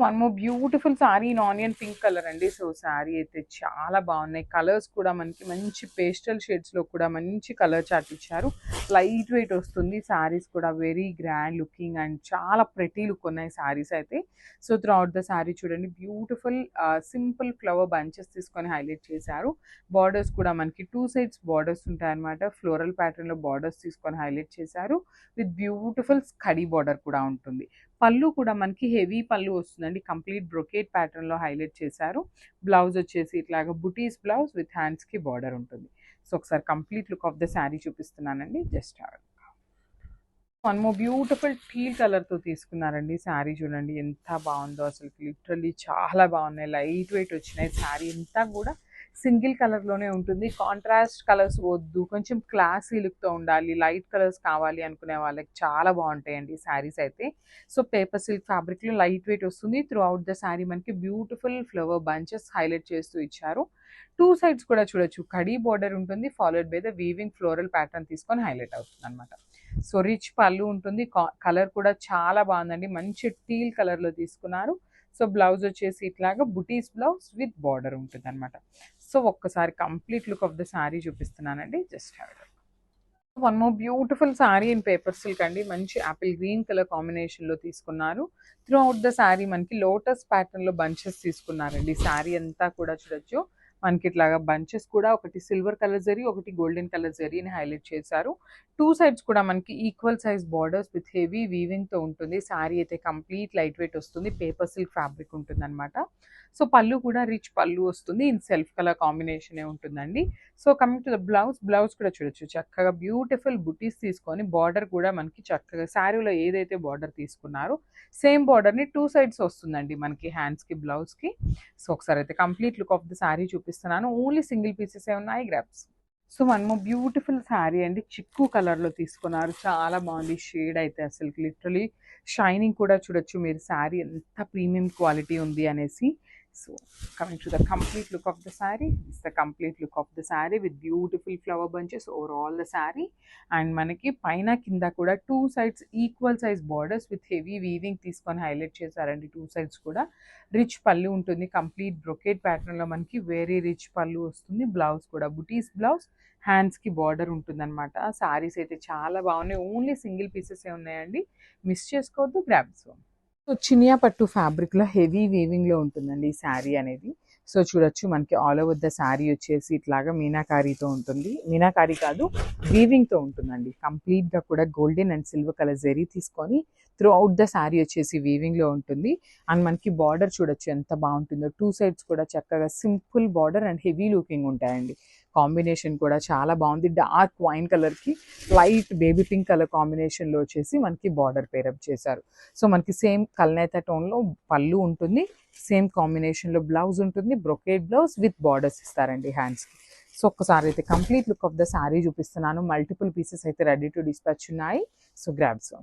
One more beautiful sorry in onion pink colour అండి. So sorry అయితే చాలా బాగున్నాయి. కలర్స్ కూడా మనకి మంచి పేస్టల్ షేడ్స్లో కూడా మంచి కలర్ చార్ట్ ఇచ్చారు. లైట్ వెయిట్ వస్తుంది. సారీస్ కూడా వెరీ గ్రాండ్ లుకింగ్ అండ్ చాలా ప్రెటీ లుక్ ఉన్నాయి సారీస్ అయితే. So through out the sorry చూడండి బ్యూటిఫుల్ సింపుల్ ఫ్లవర్ బంచెస్ తీసుకొని హైలైట్ చేశారు. బార్డర్స్ కూడా మనకి 2 సైడ్స్ బార్డర్స్ ఉంటాయన్నమాట. ఫ్లోరల్ ప్యాటర్న్లో బార్డర్స్ తీసుకొని హైలైట్ చేశారు. విత్ బ్యూటిఫుల్ స్కడీ బార్డర్ కూడా ఉంటుంది. పళ్ళు కూడా మనకి హెవీ పళ్ళు వస్తుందండి. కంప్లీట్ బ్రొకేట్ ప్యాటర్న్లో హైలైట్ చేశారు. బ్లౌజ్ వచ్చేసి ఇట్లాగా బుటీస్ బ్లౌజ్ విత్ హ్యాండ్స్కి బార్డర్ ఉంటుంది. సో ఒకసారి complete look of the sari చూపిస్తున్నానండి. Just one more beautiful teal కలర్తో తీసుకున్నారండి. శారీ చూడండి ఎంత బాగుందో అసలు. లిటరల్లీ చాలా బాగున్నాయి. లైట్ వెయిట్ వచ్చినాయి. శారీ అంతా కూడా సింగిల్ కలర్లోనే ఉంటుంది. కాంట్రాస్ట్ కలర్స్ వద్దు, కొంచెం క్లాసీ లుక్తో ఉండాలి, లైట్ కలర్స్ కావాలి అనుకునే వాళ్ళకి చాలా బాగుంటాయండి శారీస్ అయితే. సో పేపర్ సిల్క్ ఫ్యాబ్రిక్లో లైట్ వెయిట్ వస్తుంది. త్రూ అవుట్ ద శారీ మనకి బ్యూటిఫుల్ ఫ్లవర్ బంచెస్ హైలైట్ చేస్తూ ఇచ్చారు. 2 సైడ్స్ కూడా చూడొచ్చు కడీ బార్డర్ ఉంటుంది. Followed by the weaving floral pattern తీసుకొని హైలైట్ అవుతుంది అనమాట. సో రిచ్ పళ్ళు ఉంటుంది. కలర్ కూడా చాలా బాగుందండి. మంచి టీల్ కలర్లో తీసుకున్నారు. సో బ్లౌజ్ వచ్చేసి ఇట్లాగా బుటీస్ బ్లౌజ్ విత్ బార్డర్ ఉంటుంది అనమాట. సో ఒక్కసారి complete look of the sari చూపిస్తున్నానండి. Just have it. One more beautiful sari in paper silk అండి. మంచి యాపిల్ గ్రీన్ కలర్ కాంబినేషన్లో తీసుకున్నారు. త్రూ అవుట్ ద శారీ మనకి లోటస్ ప్యాటర్న్లో బంచెస్ తీసుకున్నారండి. శారీ అంతా కూడా చూడొచ్చు మనకి ఇట్లాగా బంచెస్ కూడా ఒకటి సిల్వర్ కలర్ జరీ, ఒకటి గోల్డెన్ కలర్ జరీని హైలైట్ చేశారు. 2 సైడ్స్ కూడా మనకి equal size borders with heavy వీవింగ్తో ఉంటుంది. శారీ అయితే కంప్లీట్ లైట్ వెయిట్ వస్తుంది. పేపర్ సిల్క్ ఫ్యాబ్రిక్ ఉంటుంది అనమాట. సో పళ్ళు కూడా రిచ్ పళ్ళు వస్తుంది. ఇన్ సెల్ఫ్ కలర్ కాంబినేషనే ఉంటుందండి. So coming to the blouse కూడా చూడొచ్చు చక్కగా బ్యూటిఫుల్ బుటీస్ తీసుకొని బార్డర్ కూడా మనకి చక్కగా శారీలో ఏదైతే బార్డర్ తీసుకున్నారో సేమ్ బార్డర్ని 2 సైడ్స్ వస్తుందండి మనకి హ్యాండ్స్కి బ్లౌజ్కి. సో ఒకసారి అయితే complete look of the sari చూపిస్తున్నాను. ఓన్లీ సింగిల్ పీసెస్ ఉన్నాయి grasp. So one more beautiful sari అండి. చిక్కు కలర్లో తీసుకున్నారు. చాలా బాగుంది షేడ్ అయితే అసలు. లిటరలీ షైనింగ్ కూడా చూడొచ్చు మీరు శారీ ఎంత ప్రీమియం క్వాలిటీ ఉంది అనేసి. So coming to the complete look of the saree, it's the complete look of the saree with beautiful flower bunches over all the saree. And manaki paina kinda kuda 2 sides equal size borders with heavy weaving తీసుకొని highlight చేశారండి. 2 sides కూడా rich పళ్ళు ఉంటుంది. Complete brocade pattern లో మనకి very rich పళ్ళు వస్తుంది. Blouse కూడా బుటీస్ బ్లౌజ్, హ్యాండ్స్ కి బార్డర్ ఉంటుంది అనమాట. సారీస్ అయితే చాలా బాగున్నాయి. ఓన్లీ సింగిల్ పీసెస్ ఉన్నాయండి. మిస్ చేసుకోవద్దు. గ్రాబ్స్. సో చినియా పట్టు ఫ్యాబ్రిక్లో హెవీ వీవింగ్లో ఉంటుందండి ఈ శారీ అనేది. సో చూడొచ్చు మనకి ఆల్ ఓవర్ ద శారీ వచ్చేసి ఇట్లాగా మీనాకారీతో ఉంటుంది. మీనాకారీ కాదు, వీవింగ్తో ఉంటుందండి. కంప్లీట్గా కూడా golden and silver colour zari తీసుకొని త్రూ అవుట్ ద శారీ వచ్చేసి వీవింగ్లో ఉంటుంది. అండ్ మనకి బార్డర్ చూడొచ్చు ఎంత బాగుంటుందో. 2 సైడ్స్ కూడా చక్కగా simple border and heavy looking ఉంటాయండి. కాంబినేషన్ కూడా చాలా బాగుంది. డార్క్ వైన్ కలర్కి లైట్ బేబీ పింక్ కలర్ కాంబినేషన్లో వచ్చేసి మనకి బార్డర్ పేరప్ చేశారు. సో మనకి సేమ్ కల్నేత టోన్లో పళ్ళు ఉంటుంది. సేమ్ కాంబినేషన్లో బ్లౌజ్ ఉంటుంది. బ్రొకేట్ బ్లౌజ్ విత్ బార్డర్స్ ఇస్తారండి హ్యాండ్స్కి. సో ఒక్కసారి అయితే complete look of the sari చూపిస్తున్నాను. మల్టిపుల్ పీసెస్ అయితే రెడీ టు డిస్పాచ్ ఉన్నాయి. So grabs.